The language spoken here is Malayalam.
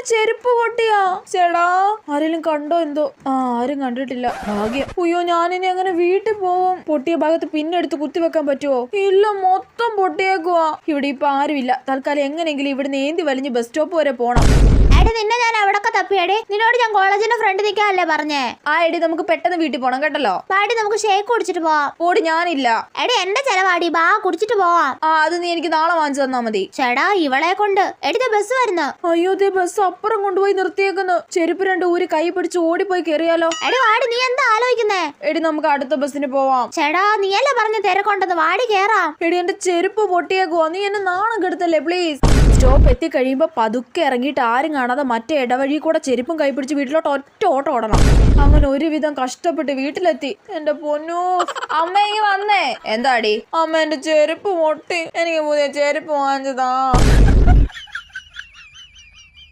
ചെരുപ്പ് പൊട്ടിയാ. ചേടാ ആരെങ്കിലും കണ്ടോ എന്തോ? ആരും കണ്ടിട്ടില്ല, ഭാഗ്യം. അയ്യോ ഞാനിനി അങ്ങനെ വീട്ടിൽ പോവും. പൊട്ടിയ ഭാഗത്ത് പിന്നെടുത്ത് കുത്തിവെക്കാൻ പറ്റുമോ? ഇല്ല, മൊത്തം പൊട്ടിയേക്കുവാ. ഇവിടെ ഇപ്പൊ ആരുമില്ല. തൽക്കാലം എങ്ങനെയെങ്കിലും ഇവിടുന്ന് ഏന്തി വലിഞ്ഞ് ബസ് സ്റ്റോപ്പ് വരെ പോണം. നിന്നെ ഞാൻ എവിടൊക്കെ തപ്പിയടി? നിന്നോട് ഞാൻ കോളേജിന്റെ ഫ്രണ്ട് നിൽക്കാല്ലേ പറഞ്ഞേ? എടി നമുക്ക് പെട്ടെന്ന് വീട്ടിൽ പോണം കേട്ടല്ലോ. പാടി നമുക്ക് ഷേക്ക് കുടിച്ചിട്ട് പോവാം. ഓടി ഞാനില്ല. എടി എന്റെ ചെലവാടി, ബാ കുടിച്ചിട്ട് പോവാം. അത് നീ എനിക്ക് നാളെ വാങ്ങിച്ചു തന്നാ മതി. ചേടാ ഇവളെ കൊണ്ട് എടി ബസ് വരുന്നു. അയ്യോ ദേ ബസ് അപ്പുറം കൊണ്ടുപോയി നിർത്തിയേക്കുന്നു. ചെരുപ്പ് 2 ഊരി കൈ പിടിച്ച് ഓടിപ്പോയി കേറിയാലോ? എടി വാടി, നീ എന്താ ആലോചിക്കുന്നേ? എടി നമുക്ക് അടുത്ത ബസ്സിന് പോവാം. ചേടാ നീയല്ലേ പറഞ്ഞ തിരക്കൊണ്ടെന്ന്, വാടി കേറാം. എടി എന്റെ ചെരുപ്പ് പൊട്ടിയേക്കുവാ. നീ എന്നെ നാണം കെടുത്തല്ലേ പ്ലീസ്. സ്റ്റോപ്പ് എത്തി കഴിയുമ്പോ പതുക്കെ ഇറങ്ങിയിട്ട് ആരും കാണാതെ മറ്റേ ഇടവഴി കൂടെ ചെരുപ്പും കൈപിടിച്ച് വീട്ടിലോട്ട് ഒറ്റ ഓട്ടം ഓടണം. അങ്ങനെ ഒരുവിധം കഷ്ടപ്പെട്ട് വീട്ടിലെത്തി. എന്റെ പൊന്നോ, അമ്മ ഇങ്ങ് വന്നേ. എന്താടി? അമ്മ എന്റെ ചെരുപ്പ് പൊട്ടി, എനിക്ക് പുതിയ ചെരുപ്പ് വാങ്ങിച്ചതാ.